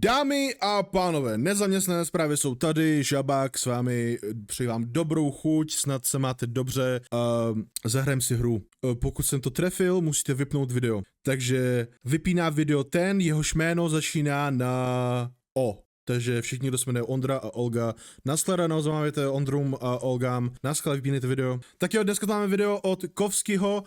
Dámy a pánové, nezaměstnané zprávy jsou tady, Žabák s vámi, přeji vám dobrou chuť, snad se máte dobře, zahrajem si hru. Pokud jsem to trefil, musíte vypnout video. Takže vypíná video ten, jehož jméno začíná na O. Takže všichni, kdo se jmenuje Ondra a Olga, nashledanou, zamávěte Ondrům a Olgám, naschle, vypínejte video. Tak jo, dneska máme video od Kovskyho.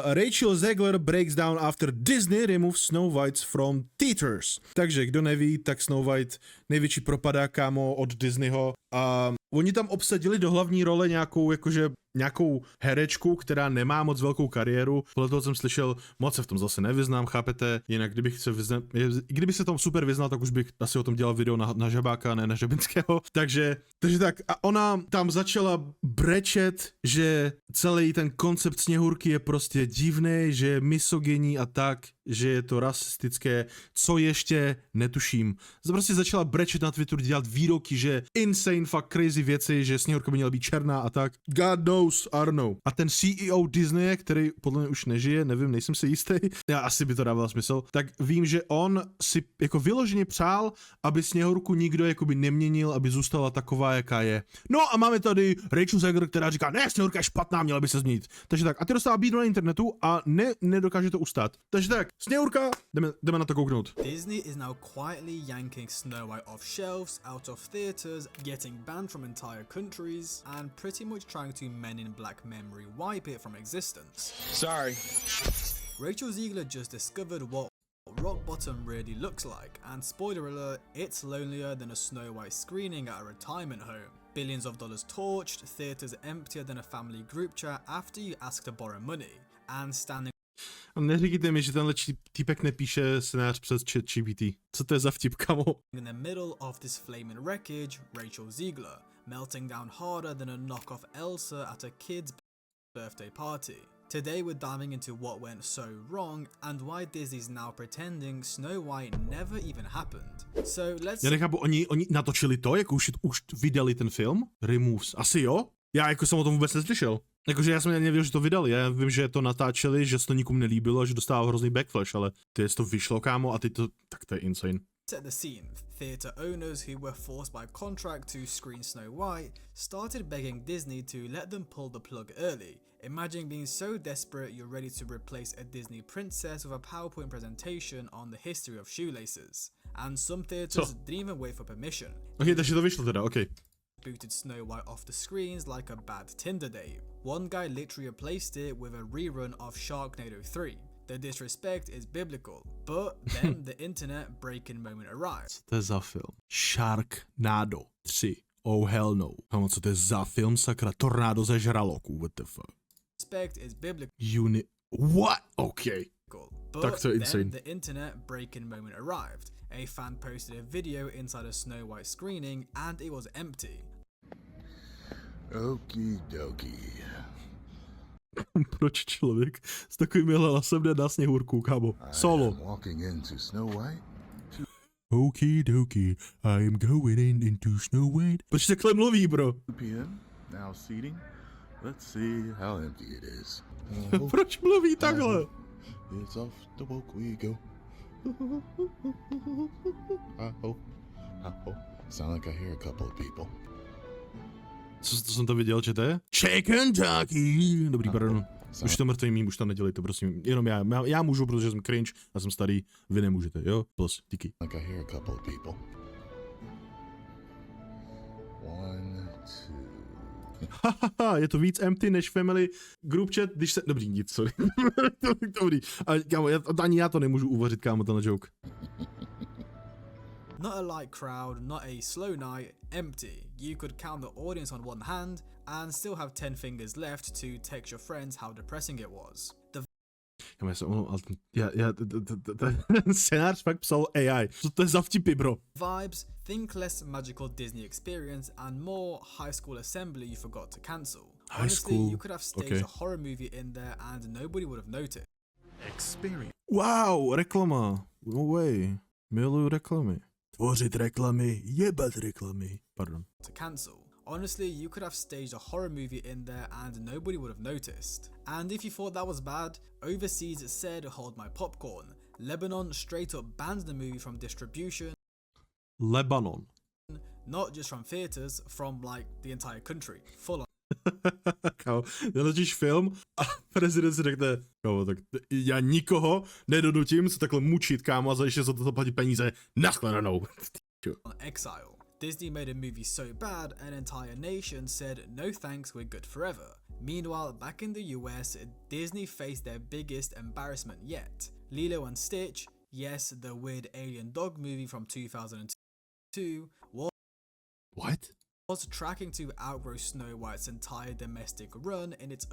Rachel Zegler breaks down after Disney removes Snow White from theaters. Takže, kdo neví, tak Snow White, největší propadá, kámo, od Disneyho. A oni tam obsadili do hlavní role nějakou herečku, která nemá moc velkou kariéru. Podle toho jsem slyšel, moc se v tom zase nevyznám, chápete? Jinak kdybych se tom super vyznal, tak už bych asi o tom dělal video na Žabáka, ne na Žabinského. Takže tak. A ona tam začala brečet, že celý ten koncept Sněhurky je prostě divný, že je misogyní a tak, že je to rasistické, co ještě netuším. Prostě začala brečet na Twitteru, dělat výroky, že insane, fuck crazy věci, že Sněhurka by měla být černá a tak. God knows, Arno. A ten CEO Disneye, který podle mě už nežije, nevím, nejsem si jistý, já asi by to dávalo smysl, tak vím, že on si jako vyloženě přál, aby Sněhurku nikdo jakoby neměnil, aby zůstala taková, jaká je. No a máme tady Rachel Zegler, která říká, ne, Sněhurka je špatná, měla by se změnit. Takže tak, a ty dostává bídu na internetu a nedokáže to ustát. Takže tak, Sněhurka, jdeme na to kouknout. Disney is now quietly yanking Snow White off shelves, out of theaters, getting banned from entire countries, and pretty much trying to Men in Black memory wipe it from existence. Sorry. Rachel Zegler just discovered what rock bottom really looks like, and spoiler alert, it's lonelier than a Snow White screening at a retirement home. Billions of dollars torched, theaters emptier than a family group chat after you ask to borrow money, and standing. A neříkejte mi, že tenhle týpek nepíše scénář přes ChatGPT. Co to je za vtip, kamo? In the middle of this flaming wreckage, Rachel Zegler, melting down harder than a knockoff Elsa at a kid's birthday party. Today we're diving into what went so wrong and why Disney's now pretending Snow White never even happened. So let's... Já nechápu, oni natočili to, jako už vydali ten film? Removes, asi jo? Já jako jsem o tom vůbec neslyšel. Jakože já jsem nevěděl, že to vydali, já vím, že to natáčeli, že se to nikomu nelíbilo, že dostával hrozný backlash, ale ty to vyšlo, kámo, a teď to, tak to je insane. Set the scene. Theatre owners who were forced by contract to screen Snow White started begging Disney to let them pull the plug early. Imagine being so desperate you're ready to replace a Disney princess with a PowerPoint presentation on the history of shoelaces. And some theatres didn't even wait for permission. Okay, takže to vyšlo teda, okay. Booted Snow White off the screens like a bad Tinder date. One guy literally replaced it with a rerun of Sharknado 3. The disrespect is biblical, but then the internet breaking moment arrived. Co to je za film? Sharknado 3. Oh hell no. Kámo, co to je za film, sakra? Tornádo ze žraloků, what the fuck? Respect is biblical. What? Okay. But tak to je insane. Then the internet breaking moment arrived. A fan posted a video inside a Snow White screening and it was empty. Okie dokie. Proč člověk s takovým hlasem jde na Sněhurku, kámo? Solo. Walking into Snow White. Okie dokie, I'm going into Snow White. Proč takhle mluví, bro? 2 p.m. Now seating. Let's see how empty it is. Proč mluví takhle? It's off the walk we go. Sound like I hear a couple of people. Co jsem to viděl, že to je? Chicken Ducky. Dobrý, pardon. Už to mrtvý mím, už to nedělejte, prosím. Jenom já můžu, protože jsem cringe, já jsem starý, vy nemůžete, jo? Plus, díky. Like I hear a couple of people. 1, 2. Hahaha, je to víc empty než family group chat, když se... Dobrý, nic, sorry. Dobrý. A kámo, ani já to nemůžu uvařit, kámo, tenhle joke. Not a light crowd, not a slow night, empty. You could count the audience on one hand and still have 10 fingers left to text your friends how depressing it was. Ten scénář fakt psal AI. Co to je za vtipy, bro? Vibes, think less magical Disney experience and more high school assembly you forgot to cancel. Honestly, you could have staged a horror movie in there and nobody would have noticed. Experience. Wow, reklama. No way. Miluju reklamy. Tvořit reklamy, jebat reklamy. Pardon. To cancel. Honestly, you could have staged a horror movie in there and nobody would have noticed. And if you thought that was bad, overseas said hold my popcorn. Lebanon straight up banned the movie from distribution. Lebanon. not just from theaters, from like the entire country, full on. Kámo, natočíš film a prezident si řekne, kámo, tak já nikoho nedonutím se takhle mučit, kámo, a za ještě za to zaplatit peníze. Naschledanou. On exile. Disney made a movie so bad, an entire nation said, no thanks, we're good forever. Meanwhile, back in the US, Disney faced their biggest embarrassment yet. Lilo and Stitch, yes, the weird alien dog movie from 2002, was tracking to outgrow Snow White's entire domestic run in its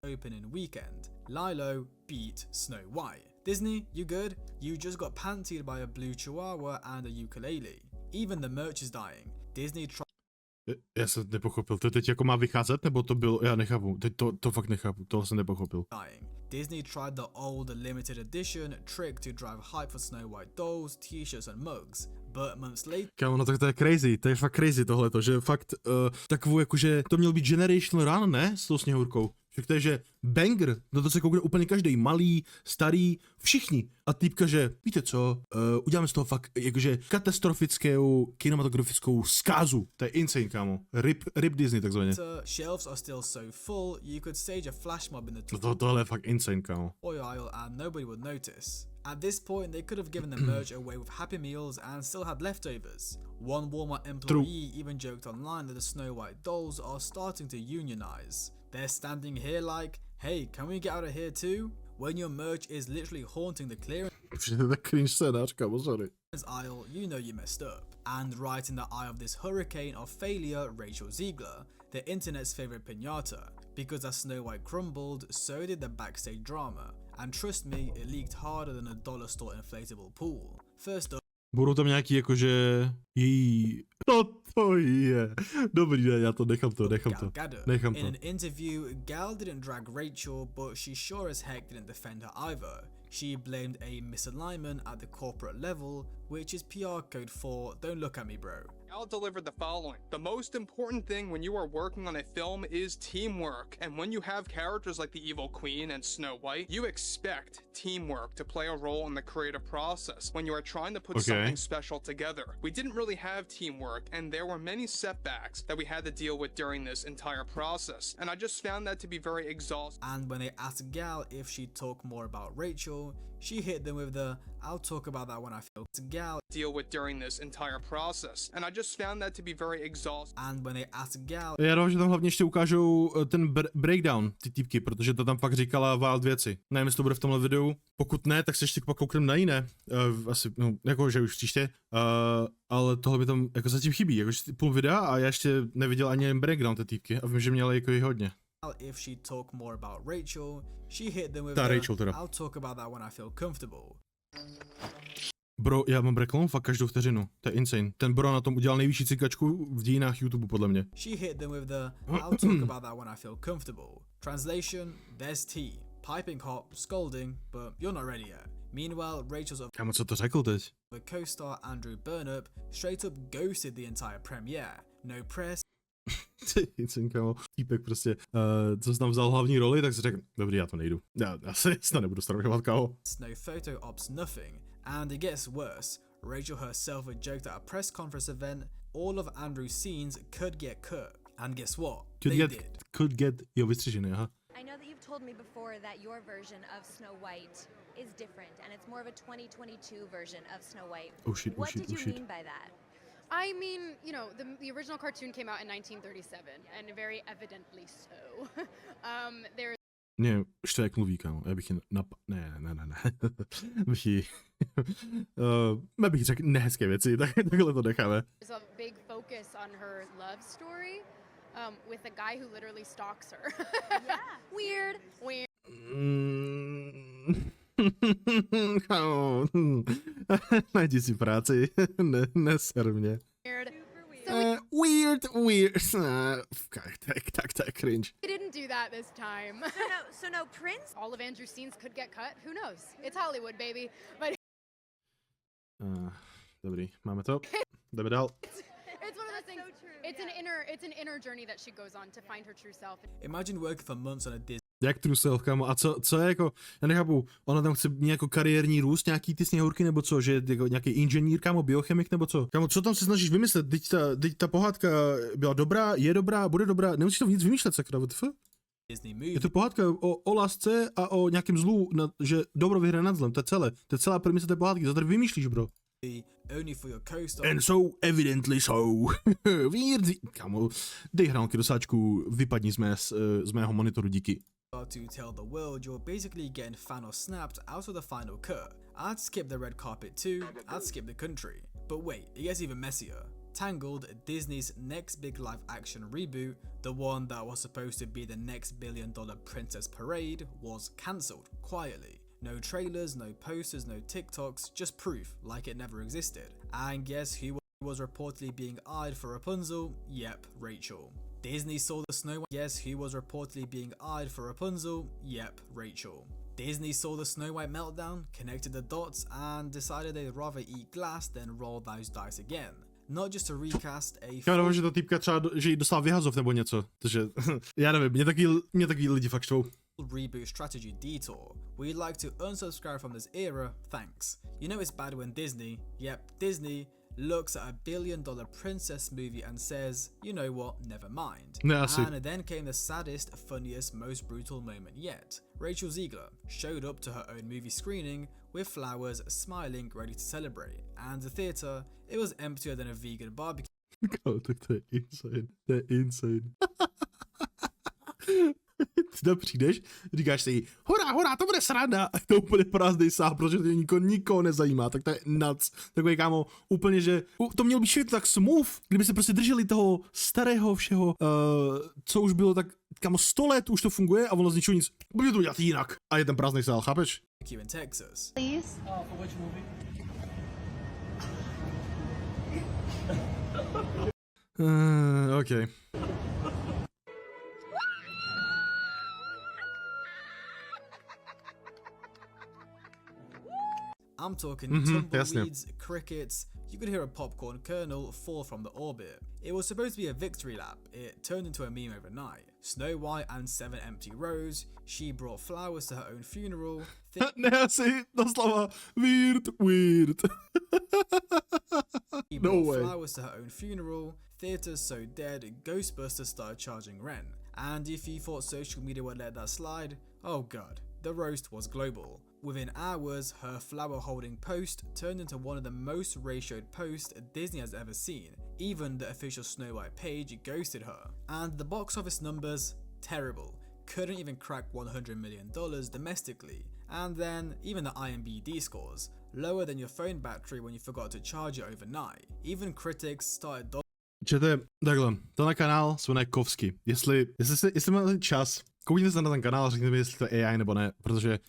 opening weekend. Lilo beat Snow White. Disney, you good? You just got pantsied by a blue chihuahua and a ukulele. Even the merch is dying. Disney tried. Já jsem nepochopil, to teď jako má vycházet, nebo to bylo, já nechápu, teď to fakt nechápu, to jsem nepochopil. Disney tried the old limited edition trick to drive hype for Snow White dolls, t-shirts and mugs, but months later... Kámo, no tak to je crazy, to je fakt crazy tohleto, že fakt takovou jakože, to měl být generational run, ne, s tou Sněhurkou. Že to je, že banger, no to se koukne úplně každý, malý, starý, všichni. A týpka, že víte co, uděláme z toho fakt jakože katastrofickou kinematografickou zkázu. To je insane, kámo. Rip Disney takzvaně. Shelves are still so full, you could stage a flash mob in the tohle je fakt insane, kámo. toy aisle and nobody would notice. At this point, they could have given the merch away with Happy Meals and still had leftovers. One Walmart employee even joked online that the Snow White dolls are starting to unionize. They're standing here like, hey, can we get out of here too? When your merch is literally haunting the clearance aisle, you know you messed up. And right in the eye of this hurricane of failure, Rachel Ziegler, the internet's favorite piñata. Because as Snow White crumbled, so did the Backstage drama. And trust me, it leaked harder than a dollar store inflatable pool. First up, budou tam nějaký jakože její... To je. Dobrý den, já to nechám to. In an interview, Gal didn't drag Rachel, but she sure as heck didn't defend her either. She blamed a misalignment at the corporate level, which is PR code for don't look at me, bro. Gal delivered the following. The most important thing when you are working on a film is teamwork. And when you have characters like the Evil Queen and Snow White, you expect teamwork to play a role in the creative process when you are trying to put something special together. We didn't really have teamwork, and there were many setbacks that we had to deal with during this entire process. And I just found that to be very exhausting. And when they asked Gal if she'd talk more about Rachel, she hit them with the, I'll talk about that when I feel Gal deal with during this entire process. And I just found that to be very exhausting. And when they asked Gal, já doufám, že tam hlavně ještě ukážou ten breakdown, ty týpky, protože to tam fakt říkala wild věci. Nevím, jestli to bude v tomhle videu. Pokud ne, tak se ještě pak koukneme na jiné. Asi, no, jako, že už příště. Ale tohle by tam jako zatím chybí. Jako půl videa a já ještě neviděl ani jen breakdown ty týpky. A vím, že měla jako i hodně. If she talk more about Rachel, she hit them with Rachel teda. I'll talk about that when I feel comfortable. Bro, já mám reklamu fakt každou vteřinu. To je insane. Ten bro na tom udělal nejvyšší cikačku v dějinách YouTube, podle mě. She hit them with the I'll talk about that when I feel comfortable. Translation, there's tea. Piping hot, scolding, but you're not ready yet. Meanwhile, Rachel's Kámo, co to řekl teď? The co-star Andrew Burnap straight up ghosted the entire premiere. No press. Kámo, týpek prostě, co jsi tam vzal hlavní roli, tak si řekl, dobrý, já to nejdu. Já se nebudu starovat, kámo. No photo ops, nothing. And it gets worse. Rachel herself had joked at a press conference event, all of Andrew's scenes could get cut. And guess what? Could get, jo, vystřižený, aha. I know that you've told me before that your version of Snow White is different, and it's more of a 2022 version of Snow White. What did you mean by that? I mean, you know, the original cartoon came out in 1937, and very evidently so. There. Ne, už to jak mluví, kámo. Já bych ji Ne. bych ji... já bych řekl nehezké věci, takhle to necháme. There's a big focus on her love story with a guy who literally stalks her. Yeah. Weird. Najdi si práci, neser mě. Weird. Weird. Tak to je cringe. He didn't do that this time. So no Prince? All of Andrew's scenes could get cut. Who knows? It's Hollywood, baby. But dobrý, máme to. Jdeme dál. It's one of those things. So true. It's an inner journey that she goes on to find her true self. Imagine working for months on a Disney. Jak true self, kámo, a co je jako, já nechápu, ona tam chce mít jako kariérní růst, nějaký ty Sněhurky, nebo co, že jako nějaký inženýr, kámo, biochemik, nebo co? Kámo, co tam se snažíš vymyslet, teď ta pohádka byla dobrá, je dobrá, bude dobrá, nemusíš to nic vymýšlet, sakra, WTF? Je to pohádka o lásce a o nějakém zlu, že dobro vyhraje nad zlem, to je celá premisa té pohádky, co tady vymýšlíš, bro? And so evidently so. Weird. Kámo, dej hranolky do sáčku, vypadni z mého monitoru, díky. To tell the world you're basically getting Thanos snapped out of the final cut. I'd skip the red carpet too, I'd skip the country. But wait, it gets even messier. Tangled, Disney's next big live action reboot, the one that was supposed to be the next $1 billion princess parade, was cancelled quietly. No trailers, no posters, no TikToks, just proof like it never existed. And guess who was reportedly being eyed for Rapunzel? Yep, Rachel. Disney saw the Snow White. Guess who was reportedly being eyed for Rapunzel? Yep, Rachel. Disney saw the Snow White meltdown, connected the dots, and decided they'd rather eat glass than roll those dice again. Not just to recast a... Já nevím, že ta týpka třeba, že jí dostala vyhazov nebo něco, takže já nevím, mě taky lidi fakt štvou. Reboot strategy detour. We'd like to unsubscribe from this era, thanks. You know it's bad when Disney, yep, Disney, looks at a $1 billion princess movie and says, you know what, never mind. And then came the saddest, funniest, most brutal moment yet. Rachel Ziegler showed up to her own movie screening with flowers, smiling, ready to celebrate. And the theatre, it was emptier than a vegan barbecue. Oh, tak to je insane. To je insane. Ty tam přijdeš, říkáš si, hurá, to bude sranda, a to úplně prázdnej sál, protože to nikoho nezajímá, tak to je nuts. Takový, kámo, úplně, že to mělo být všechno tak smooth, kdyby se prostě drželi toho starého všeho, co už bylo tak, kámo, 100 let už to funguje a ono z ničeho nic, bude to dělat jinak. A je tam prázdnej sál, chápeš? In Texas. Please? For which movie? Okay. I'm talking tumbleweeds, crickets, you could hear a popcorn kernel fall from the orbit. It was supposed to be a victory lap, it turned into a meme overnight. Snow White and 7 empty rows, she brought flowers to her own funeral. Ne, asi doslova weird. She brought flowers to her own funeral, theaters so dead, Ghostbusters started charging rent. And if you thought social media would let that slide, oh god, the roast was global. Within hours, her flower-holding post turned into one of the most ratioed posts Disney has ever seen. Even the official Snow White page ghosted her. And the box office numbers? Terrible. Couldn't even crack $100 million domestically. And then, even the IMDb scores, lower than your phone battery when you forgot to charge it overnight. Even critics started... Čete, takhle, tenhle kanál se jmenuje Kovsky. Jestli máte čas, koukněte se na ten kanál a řekněte mi, jestli to je AI nebo ne, protože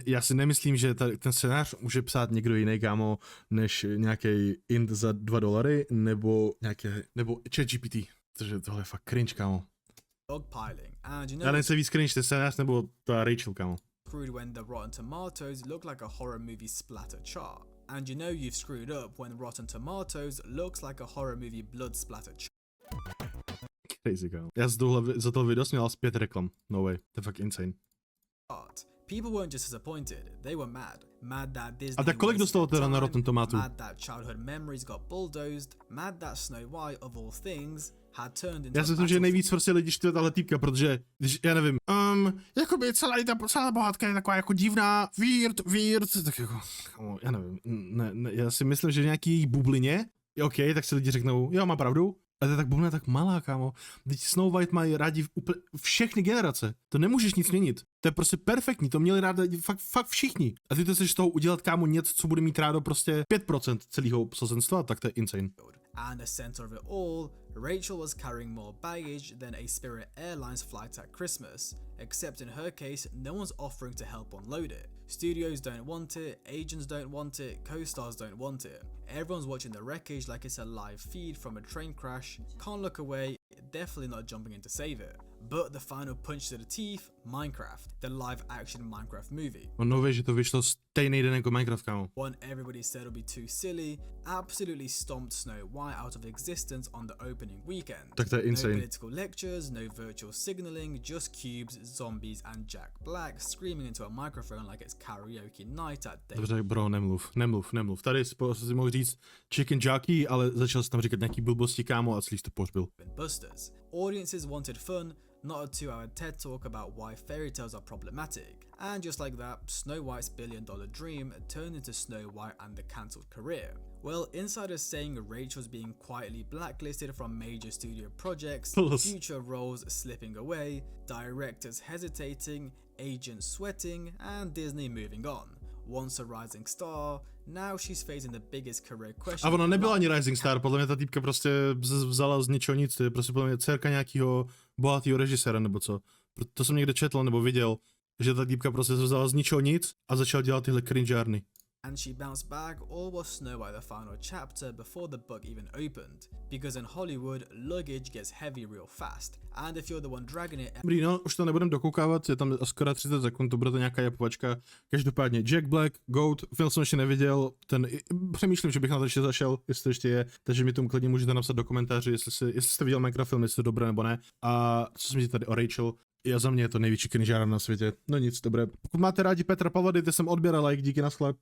já si nemyslím, že ten scénář může psát někdo jiný, kámo, než nějaký int za $2 nebo ChatGPT. Takže tohle je fakt cringe, kámo. Já nevím, se víc cringe, ten scénář nebo ta Rachel, kámo. When the Rotten Tomatoes look like a horror movie splatter chart. And you know you've screwed up when Rotten Tomatoes looks like a horror movie blood splatter chart. Crazy, kámo. Já za tohle video jsem měl asi 5 reklam. No way. To je fakt insane. People weren't just disappointed, they were mad. Mad that Disney. A tak kolik dostalo teda na Rotten Tomatoes? Mad that childhood memories got bulldozed. Mad that Snow White of all things had turned into. Já si myslím, že nejvíc prostě lidi štve tahle týpka, protože, já nevím, jakoby celá pohádka je taková jako divná, weird, tak jako, já nevím, ne, já si myslím, že nějaký její bublině, OK, tak si lidi řeknou, jo, má pravdu, ale to je tak bublina tak malá, kámo. Teď Snow White mají rádi všechny generace, to nemůžeš nic měnit, to je prostě perfektní, to měli rádi fakt všichni. A ty to chceš z toho udělat, kámo, něco, co bude mít rádo prostě 5% celého osazenstva, tak to je insane. And the center of it all, Rachel was carrying more baggage than a Spirit Airlines flight at Christmas, except in her case, no one's offering to help unload it. Studios don't want it, agents don't want it, co-stars don't want it. Everyone's watching the wreckage like it's a live feed from a train crash, can't look away, definitely not jumping in to save it. But the final punch to the teeth, Minecraft, the live-action Minecraft movie. No víš, že to vyšlo stejný den jako Minecraft, kámo. One everybody said would be too silly, absolutely stomped Snow White out of existence on the opening weekend. Tak to je insane. No political lectures, no virtual signaling, just cubes, zombies and Jack Black screaming into a microphone like it's karaoke night at day. Dobře, bro, nemluv. Tady si mohl říct chicken jockey, ale začal jsi tam říkat nějaký blbosti, kámo, a celý jsi to pohřbil. Busters. Audiences wanted fun, not a 2-hour TED talk about why fairy tales are problematic. And just like that, Snow White's billion-dollar dream turned into Snow White and the cancelled career. Well, insiders saying Rachel's being quietly blacklisted from major studio projects, future roles slipping away, directors hesitating, agents sweating, and Disney moving on. Once a rising star, now she's facing the biggest career question. A ona nebyla ani rising star, podle mě ta týpka prostě vzala z ničeho nic, to je prostě podle mě dcerka nějakého bohatého režiséra nebo co. To jsem někde četl nebo viděl, že ta týpka prostě vzala z ničeho nic a začala dělat tyhle cringeárny. And she bounced back, or was Snow White the final chapter before the book even opened? Because in Hollywood, luggage gets heavy real fast, and if you're the one dragging it... Dobrý, no, už to nebudem dokoukávat, je tam skoro 30 sekund, to bude to nějaká japovačka. Každopádně Jack Black, Goat, film jsem ještě neviděl, přemýšlím, že bych na to ještě zašel, jestli to ještě je, takže mi tomu klidně můžete napsat do komentáři, jestli jste viděl Minecraft film, jestli to dobré nebo ne. A co si myslíte tady o Rachel? Za mě je to největší cringeára na světě. No nic, dobré. Pokud máte rádi Petra Pavla, dejte sem odběr a like, díky, naschle.